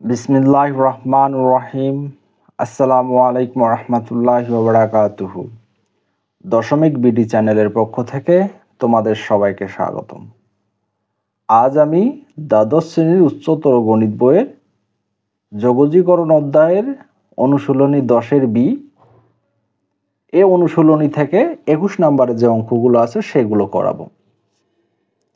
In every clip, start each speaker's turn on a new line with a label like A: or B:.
A: বিসমিল্লাহির রহমানির রহিম। আসসালামু আলাইকুম রহমতুল্লাহি ওয়া বারাকাতুহু। দশমিক বিডি চ্যানেলের পক্ষ থেকে তোমাদের সবাইকে স্বাগতম। আজ আমি দ্বাদশ শ্রেণীর উচ্চতর গণিত বইয়ের যোগজীকরণ অধ্যায়ের অনুশীলনী 10-এর বি এ অনুশীলনী থেকে 21 নম্বরের যে অঙ্কগুলো আছে সেগুলো করাবো।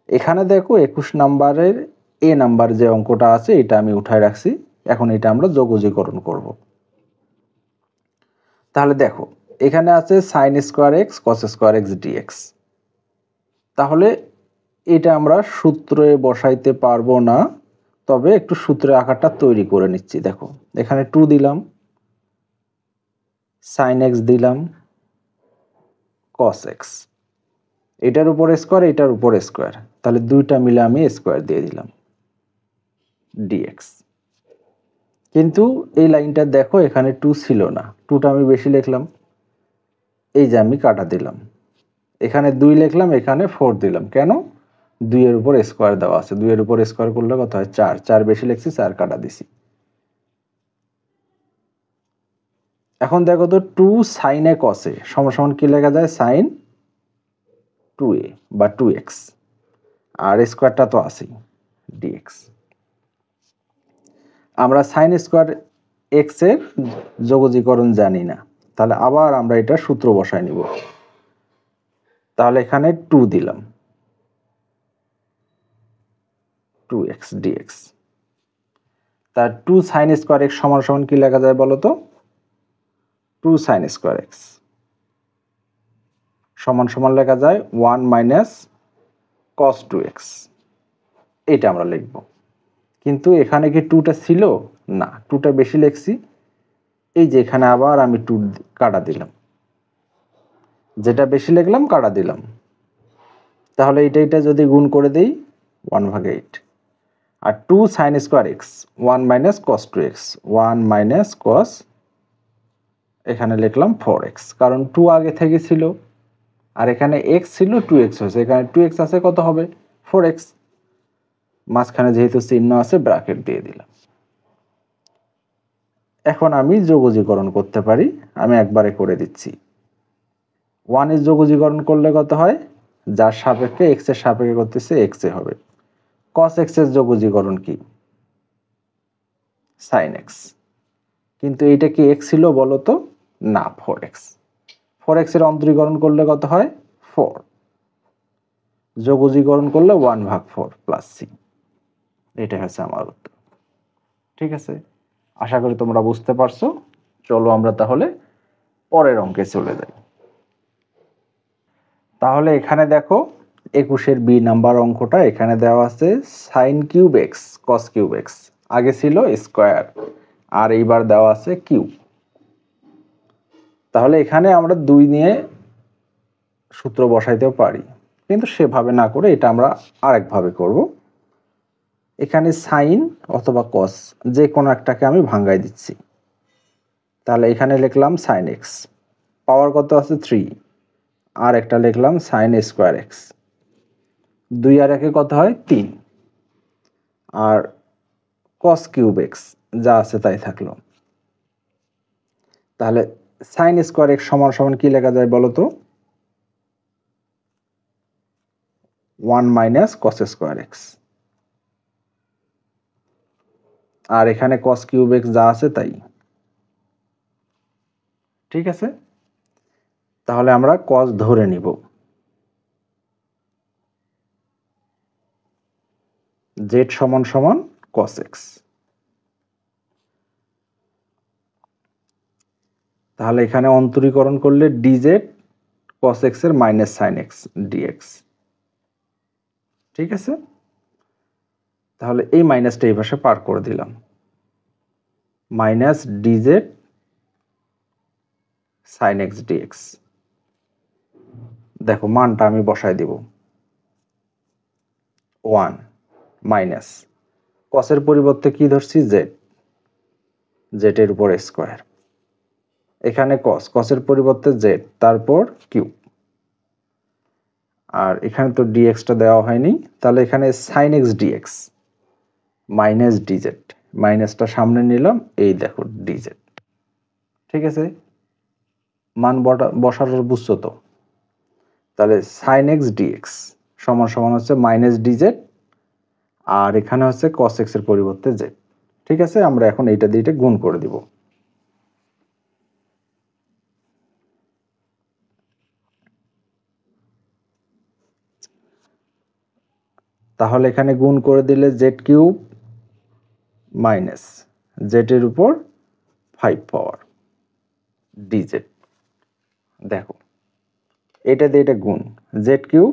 A: এখানে দেখো 21 নম্বরের এ নাম্বার যে অঙ্কটা আছে এটা আমি উঠায় রাখছি। এখন এটা আমরা যোগজীকরণ করব। তাহলে দেখো এখানে আছে sin square x cos square x dx। তাহলে এটা আমরা সূত্রে বসাইতে পারবো না, তবে একটু সূত্রের আকারটা তৈরি করে নিচ্ছি। দেখো এখানে 2 দিলাম, sin x দিলাম, cos x, এটার উপর স্কয়ার এটার উপর স্কয়ার, তাহলে দুইটা মিলে আমি স্কয়ার দিয়ে দিলাম dx। কিন্তু এই লাইনটা দেখো এখানে 2 ছিল না, 2টা আমি বেশি লিখলাম, এই যে আমি কাটা দিলাম, এখানে 2 লিখলাম, এখানে 4 দিলাম। কেন? 2 এর উপর স্কয়ার দেওয়া আছে, 2 এর উপর স্কয়ার করলে কত হয়? 4, 4 বেশি লিখছি, 4 কাটা দিছি। এখন দেখো তো 2 sin a cos a সমান কি লেখা যায়? sin 2a বা 2x, আর স্কয়ারটা তো আছেই dx। আমরা sin স্কয়ার x এর যোগজীকরণ জানি না, তাহলে আবার আমরা এটা সূত্র বসায় নিব। তাহলে এখানে 2 দিলাম, 2x dx। তার 2 sin স্কয়ার x সমান কি লেখা যায় বলো তো? 2 sin স্কয়ার x সমান লেখা যায় 1 মাইনাস cos 2x। এটা আমরা লিখব। কিন্তু এখানে কি 2টা ছিল না, 2টা বেশি লিখছি, এই যে এখানে আবার আমি 2 কাটা দিলাম, যেটা বেশি লিখলাম কাটা দিলাম। তাহলে এটা যদি গুণ করে দেই 1/8, আর 2 sin square x 1 minus cos 2x, 1 minus cos, এখানে লিখলাম 4x, কারণ 2 আগে থেকে ছিল, আর এখানে x ছিল 2x হয়েছে, এখানে 2x আছে, কত হবে? 4x। মাঝখানে যেহেতু চিহ্ন আছে ব্র্যাকেট দিয়ে দিলাম। এখন আমি যোগজীকরণ করতে পারি, আমি একবারে করে দিচ্ছি। 1 এর যোগজীকরণ করলে কত হয়? যার সাপেক্ষে x এর সাপেক্ষে করতেছে x এ হবে। cos x এর যোগজীকরণ কি? sin x। কিন্তু এইটা কি x ছিল বলো তো? না, 4x। 4x এর অন্তরীকরণ করলে কত হয়? 4। যোগজীকরণ করলে 1/4 প্লাস c। এটা হচ্ছে আমার উত্তর। ঠিক আছে, আশা করি তোমরা বুঝতে পারছো। চলো আমরা তাহলে পরের অঙ্কে চলে যাই। তাহলে এখানে দেখো 21-এর বি নাম্বার অঙ্কটা এখানে দেওয়া আছে sin cube x cos cube x, আগে ছিল স্কয়ার, আর এইবার দেওয়া আছে কিউব। তাহলে এখানে আমরা 2 নিয়ে সূত্র বসাইতেও পারি, কিন্তু সেভাবে না করে এটা আমরা আরেকভাবে করব। এখানে সাইন অথবা কস যে কোনো একটাকে আমি ভাঙাই দিচ্ছি। তাহলে এখানে লিখলাম sin x, পাওয়ার কত আছে? 3, আর একটা লিখলাম sin স্কয়ার x, 2 আর 1 কত হয়? 3, আর cos কিউব x যা আছে তাই থাকলো। তাহলে sin স্কয়ার x সমান কি লেখা যায় বলো তো? 1 মাইনাস cos স্কয়ার x, আর এখানে cos কিউব x যা আছে তাই। ঠিক আছে, তাহলে আমরা cos ধরে নিব। z সমান cos x। তাহলে এখানে অন্তরীকরণ করলে dz cos x এর মাইনাস sin x dx। ঠিক আছে, তাহলে এই মাইনাসটা এই পাশে পার করে দিলাম, minus dz sin x dx। দেখো মানটা আমি বসাই দিব, 1 মাইনাস cos এর পরিবর্তে কি ধরছি? z, z এর উপর স্কয়ার, এখানে cos এর পরিবর্তে z, তারপর কিউব, আর এখানে তো dx টা দেওয়া হয়নি, তাহলে এখানে sin x dx minus dz, মাইনাসটা সামনে নিলাম, এই দেখো ডিজেড। ঠিক আছে, মান বসানোর বুঝছো তো? তাহলে সাইন এক্স ডিএক্স সমান সমান হচ্ছে মাইনাস ডিজেড, আর এখানে হচ্ছে কস এক্স এর পরিবর্তে জেড। ঠিক আছে, আমরা এখন এইটা দিয়ে এটা গুণ করে দিব। তাহলে এখানে গুণ করে দিলে জেড কিউব মাইনাস জেড এর উপর 5 পাওয়ার ডিজেড। দেখো এটা দিয়ে এটা গুণ, জেড কিউব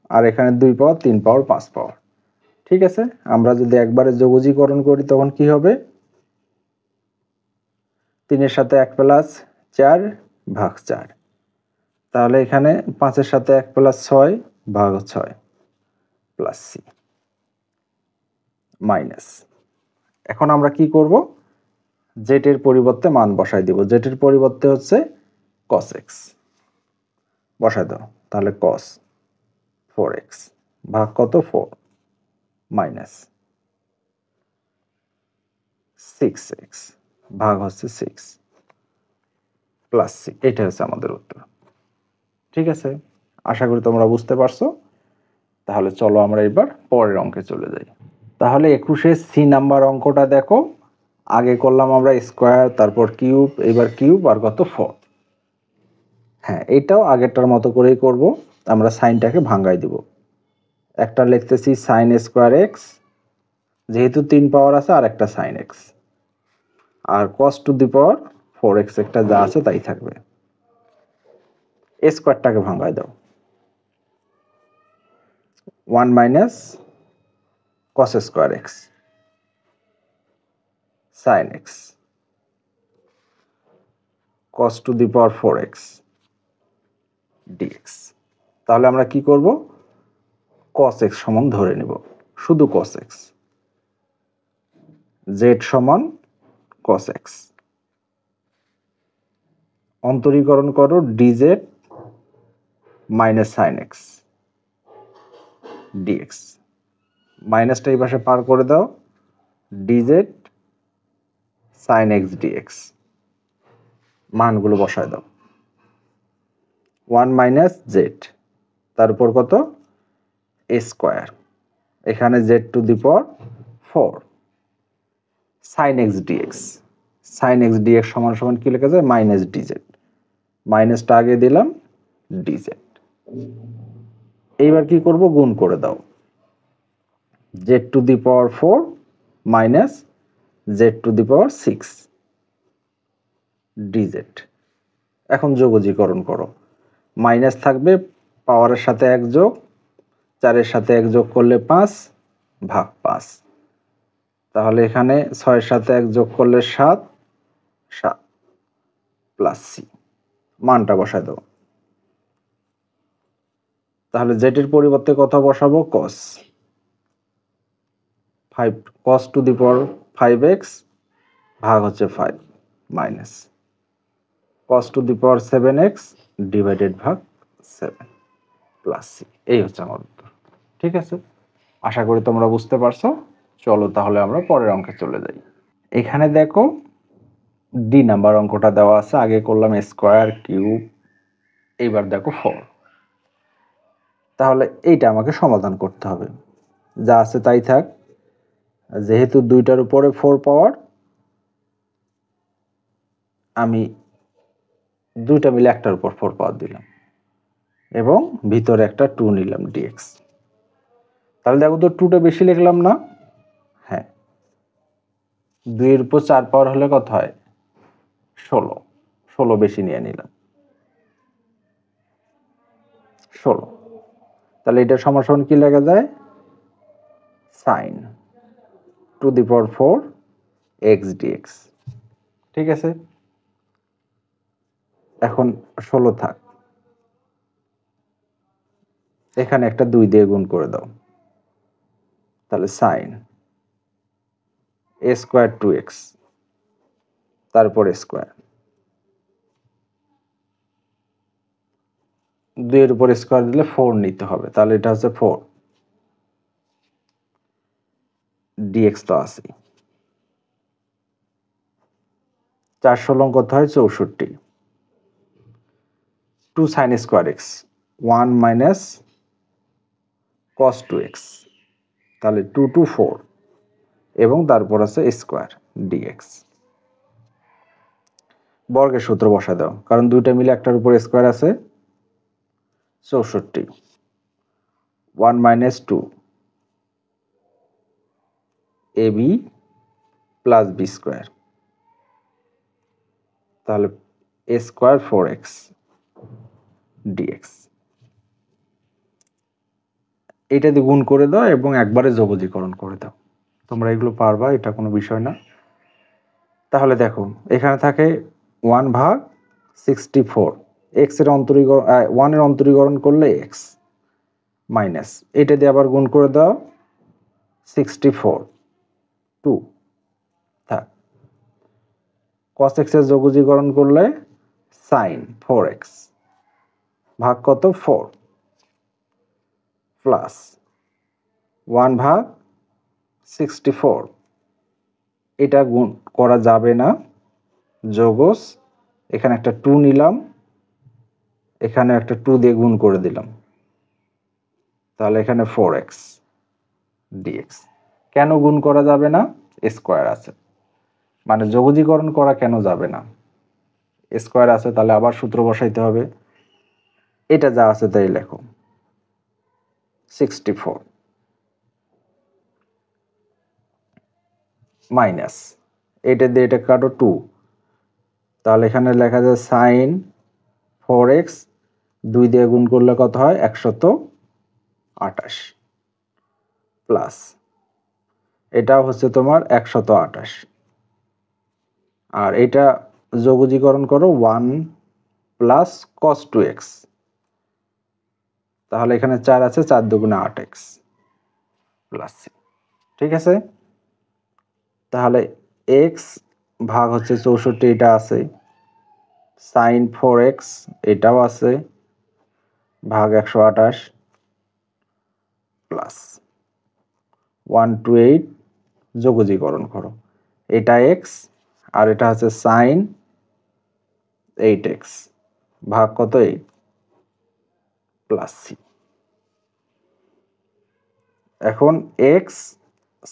A: আর এখানে 2 পাওয়ার 3 পাওয়ার 5 পাওয়ার। ঠিক আছে, আমরা যদি একবারে যোগজীকরণ করি তখন কি হবে? 3 এর সাথে 1 প্লাস 4 ভাগ 4, তাহলে এখানে 5 এর সাথে 1 প্লাস 6 ভাগ 6 প্লাস সি মাইনাস। এখন আমরা কি করব? জেড এর পরিবর্তে মান বসাই দিব। জেড এর পরিবর্তে হচ্ছে cos x বসাই দাও, তাহলে cos 4x ভাগ কত 4 মাইনাস 6x ভাগ হচ্ছে 6 প্লাস সি। এটা হচ্ছে আমাদের উত্তর। ঠিক আছে, আশা করি তোমরা বুঝতে পারছো। তাহলে চলো আমরা এবার পরের অঙ্কে চলে যাই। তাহলে 21 সি নাম্বার অঙ্কটা দেখো, আগে করলাম আমরা স্কোয়ার, তারপর কিউব, এবার কিউব আর কত 4। হ্যাঁ, এটাও আগেরটার মতো করেই করব। আমরা সাইনটাকে ভাঙাই দিব। একটা লিখতেছি সাইন স্কোয়ার এক্স, যেহেতু 3 পাওয়ার আছে, আর একটা সাইন এক্স, আর cos to the power 4x একটা যা আছে তাই থাকবে। স্কোয়ারটাকে ভাঙাই দাও, 1 minus cos square x sin x cos two the power 4x dx। তাহলে আমরা কি করব? cos x সমান ধরে নিব, শুধু cos x, z সমান cos x, অন্তরীকরণ করো dz minus sin x dx, মাইনাসটা এই পাশে পার করে দাও, dz sin x dx, মানগুলো বসায় দাও। 1 মাইনাস জেড, তারপর কত a স্কোয়ার, এখানে z two the power 4 sin x dx, sin x dx সমান সমান কি লেখা যায়? মাইনাস dz, মাইনাসটা আগে দিলাম dz। এইবার কি করব? গুণ করে দাও, z two the power 4 minus z two the power 6 dz। এখন যোগজীকরণ করো, মাইনাস থাকবে, পাওয়ারের সাথে 1 যোগ, 4 এর সাথে 1 যোগ করলে 5 ভাগ 5, তাহলে এখানে 6 এর সাথে 1 যোগ করলে 7 প্লাস সি, মানটা বসায় দাও। তাহলে জেড এর পরিবর্তে কত বসাবো? cos 5 cos two the power 5x ভাগ হচ্ছে 5 minus cos two the power 7x divided ভাগ 7 প্লাস সি। এই হচ্ছে আমার উত্তর। ঠিক আছে, আশা করি তোমরা বুঝতে পারছো। চলো তাহলে আমরা পরের অঙ্কে চলে যাই। এখানে দেখো ডি নাম্বার অঙ্কটা দেওয়া আছে, আগে করলাম স্কোয়ার কিউব, এইবার দেখো 4। তাহলে এইটা আমাকে সমাধান করতে হবে, যা আছে তাই থাক, যেহেতু দুইটার উপরে 4 পাওয়ার, আমি দুইটা মিলে একটার উপর 4 পাওয়ার দিলাম এবং ভিতরে একটা 2 নিলাম dx। তাহলে দেখো তো 2টা বেশি লিখলাম না? হ্যাঁ, 2 এর উপর 4 পাওয়ার হলে কত হয়? 16, 16 বেশি নিয়ে নিলাম 16। তাহলে এটা সমান কি লেখা যায়? Sine to the power 4 x dx। ঠিক আছে, এখন 16 থাক, এখানে একটা 2 দিয়ে গুণ করে দাও, তাহলে সাইন a স্কোয়ার 2x, তারপর স্কোয়ার, 2 এর উপর স্কোয়ার দিলে 4 নিতে হবে, তাহলে এটা হচ্ছে 4 dx তো আছে। 4 ষোলং কত হয় 64, 2 sin square x 1 minus cos 2x, তাহলে 2 to 4 এবং তারপর আছে স্কোয়ার dx। বর্গের সূত্র বসা দাও, কারণ দুইটা মিলে একটার উপর স্কোয়ার আছে। 64 1 minus 2 ab plus B square, তাহলে a স্কোয়ার 4x dx। এটা দিয়ে গুণ করে দাও এবং একবারে যোগজীকরণ করে দাও, তোমরা এগুলো পারবা, এটা কোনো বিষয় না। তাহলে দেখো এখানে থাকে 1 ভাগ 64, এক্স এর অন্তরীকরণ 1 এর অন্তরীকরণ করলে এক্স মাইনাস, এটা দিয়ে আবার গুণ করে দাও 64 2 থাক, cos x এর যোগজীকরণ করলে sin 4x ভাগ কত 4 প্লাস 1 ভাগ 64, এটা গুণ করা যাবে না, যোগস এখানে একটা 2 নিলাম, এখানে একটা 2 দিয়ে গুণ করে দিলাম, তাহলে এখানে 4x dx। কেন গুণ করা যাবে না? স্কোয়ার আছে, মানে যোগজীকরণ করা কেন যাবে না? স্কোয়ার আছে, তাহলে আবার সূত্র বসাইতে হবে। এটা যা আছে তাই লেখো, 64 মাইনাস, এটা দিয়ে এটা কাটো 2, তাহলে এখানে লেখা যায় সাইন 4x 2 দিয়ে গুণ করলে কত হয় 128 প্লাস এটাও হচ্ছে তোমার 128, আর এটা যোগজীকরণ করো 1 প্লাস cos 2x, তাহলে এখানে 4 আছে, 4 দুগুণে 8x প্লাস c, ঠিক আছে। তাহলে x ভাগ হচ্ছে 64, এটা আছে, sin 4x এটাও আছে, ভাগ 128 প্লাস 128 যোগজীকরণ করো, এটা x আর এটা হচ্ছে sin 8x ভাগ কত 8 প্লাস c। এখন x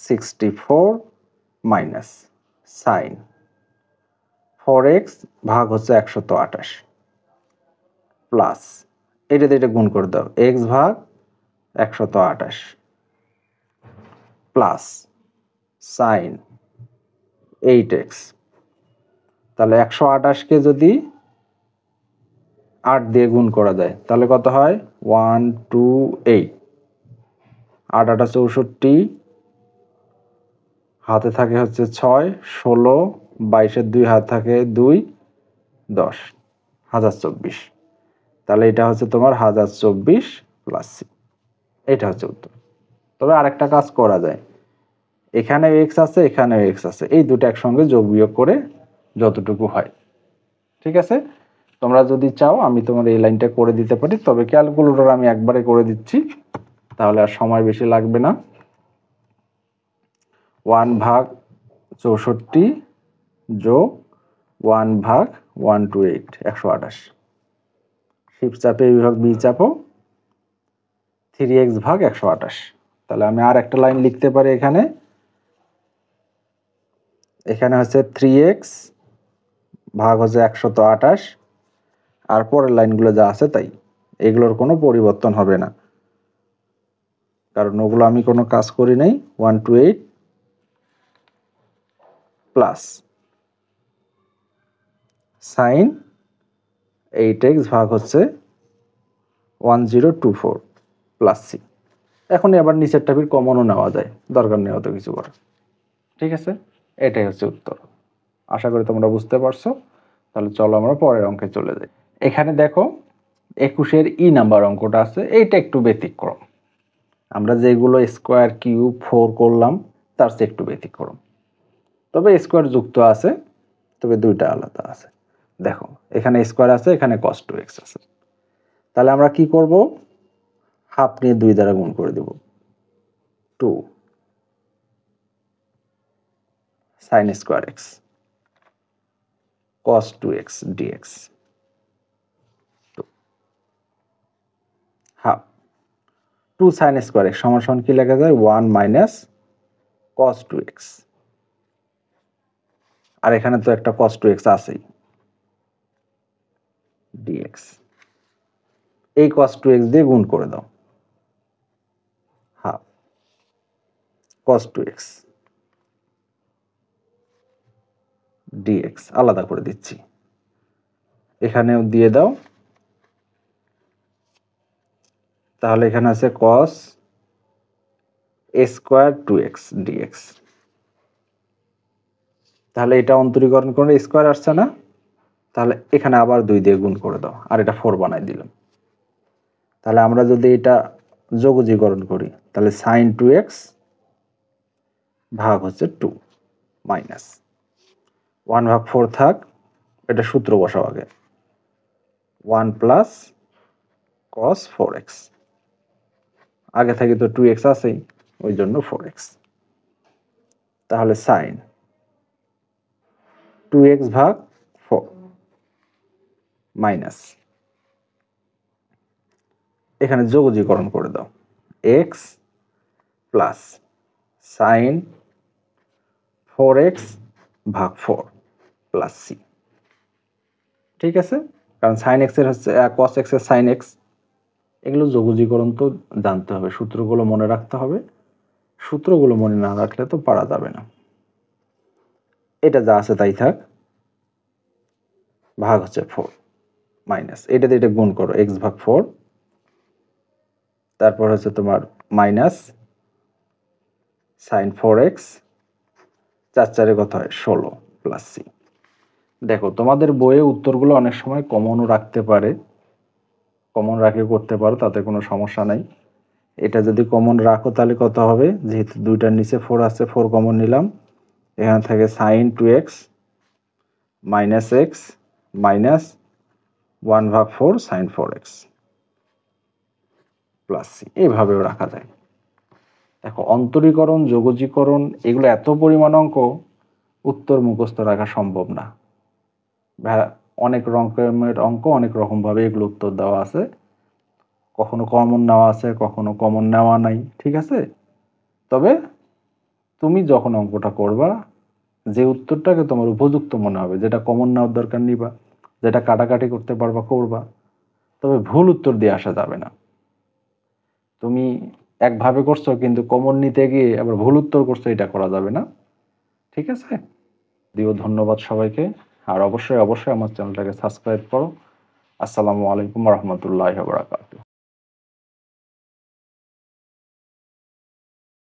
A: 64 মাইনাস sin 4x ভাগ হচ্ছে 128 প্লাস এটাতে এটা গুণ করে দাও, x ভাগ 128 প্লাস sin 8x, তাহলে 128কে যদি 8 দিয়ে গুণ করা যায় তাহলে কত হয় 128, 8 8 64, হাতে থাকে হচ্ছে 6 16, 22-এর 2 হাত থাকে 2 10, 1024, তাহলে এটা হচ্ছে তোমার 1024 প্লাস সি, এটা হচ্ছে উত্তর। তবে আরেকটা কাজ করা যায়, এখানে এক্স আছে এখানে এক্স আছে, এই দুটো একসঙ্গে যোগ বিয়োগ করে যতটুকু হয়, ঠিক আছে। তোমরা যদি চাও আমি তোমার এই লাইনটা করে দিতে পারি, তবে ক্যালকুলেটর আমি একবারে করে দিচ্ছি, তাহলে আর সময় বেশি লাগবে না। 1 ভাগ 64 যোগ 1 ভাগ 128 128, শিফট চাপে বিভাগ বি চাপো, 3x ভাগ 128, তাহলে আমি আর একটা লাইন লিখতে পারি এখানে, এখানে হচ্ছে 3x ভাগ হচ্ছে 128, আর পরের লাইনগুলো যা আছে তাই, এগুলোর কোনো পরিবর্তন হবে না, কারণ ওগুলো আমি কোনো কাজ করি নাই। 128 প্লাস সাইন 8x ভাগ হচ্ছে 1024 প্লাস সি। এখন আবার নিচের টাবির কমনও নেওয়া যায়, দরকার নেই অত কিছু করার, ঠিক আছে। এটাই হচ্ছে উত্তর, আশা করি তোমরা বুঝতে পারছো। তাহলে চলো আমরা পরের অঙ্কে চলে যাই। এখানে দেখো 21-এর ই নাম্বার অঙ্কটা আছে, এইটা একটু ব্যতিক্রম, আমরা যেগুলো স্কোয়ার কিউব 4 করলাম তার চেয়ে একটু ব্যতিক্রম, তবে স্কোয়ার যুক্ত আছে, তবে দুইটা আলাদা আছে। দেখো এখানে স্কোয়ার আছে, এখানে cos 2x আছে, তাহলে আমরা কি করব, হাফ নিয়ে 2 দ্বারা গুণ করে দেব, 2 sin square x cos 2x dx half 2 sin square x সমান সমান কি লেখা যায় 1 মাইনাস cos 2x আর এখানে তো একটা cos 2x আছেই dx এই cos 2x দিয়ে গুণ করে দাও হাফ cos 2x dx আলাদা করে দিচ্ছি এখানেও দিয়ে দাও তাহলে এখানে আছে cos a square 2x dx তাহলে এটা অন্তরীকরণ করে স্কয়ার আসছে না তাহলে এখানে আবার 2 দিয়ে গুণ করে দাও আর এটা 4 বানাই দিলাম তাহলে আমরা যদি এটা যোগজীকরণ করি তাহলে sin 2x ভাগ হচ্ছে 2 মাইনাস 1 ভাগ 4 থাক এটা সূত্র বসাও আগে 1 প্লাস cos 4x আগে থেকে তো 2x আছেই ওই জন্য 4x তাহলে sin 2x ভাগ 4 মাইনাস এখানে যোগজীকরণ করে দাও x প্লাস sin 4x ভাগ 4 প্লাস c ঠিক আছে কারণ sin x এর হচ্ছে cos x এর sin x এগুলো যোগজীকরণ তো জানতে হবে সূত্রগুলো মনে রাখতে হবে সূত্রগুলো মনে না রাখলে তো পারা যাবে না এটা যা আছে তাই থাক ভাগ হচ্ছে 4 মাইনাস এটাতে এটা গুণ করো x ভাগ 4 তারপর হচ্ছে তোমার মাইনাস sin 4x 4 কত হয় 16 প্লাস c দেখো তোমাদের বইয়ে উত্তরগুলো অনেক সময় কমনও রাখতে পারে কমন রাখে করতে পারো তাতে কোনো সমস্যা নাই এটা যদি কমন রাখো তাহলে কত হবে যেহেতু দুইটার নিচে 4 আছে 4 কমন নিলাম এখানে থাকে sin 2x minus x minus 1 ভাগ 4 sin 4x প্লাস c এইভাবেও রাখা যায় দেখো অন্তরীকরণ যোগজীকরণ এগুলো এত পরিমাণ অঙ্ক উত্তর মুখস্থ রাখা সম্ভব না অনেক রকমের অঙ্ক অনেক রকম ভাবে এগুলো উত্তর দেওয়া আছে কখনো কমন নেওয়া আছে কখনো কমন নেওয়া নাই ঠিক আছে তবে তুমি যখন অঙ্কটা করবা যে উত্তরটাকে তোমার উপযুক্ত মনে হবে যেটা কমন নেওয়ার দরকার নিবা যেটা কাটাকাটি করতে পারবা করবা তবে ভুল উত্তর দিয়ে আসা যাবে না তুমি একভাবে করছো কিন্তু কমন নিতে গিয়ে আবার ভুল উত্তর করছো এটা করা যাবে না ঠিক আছে দিও ধন্যবাদ সবাইকে আর অবশ্যই আমার চ্যানেলটাকে সাবস্ক্রাইব করো আসসালামু আলাইকুম ওয়া রাহমাতুল্লাহি ওয়া বারাকাতুহু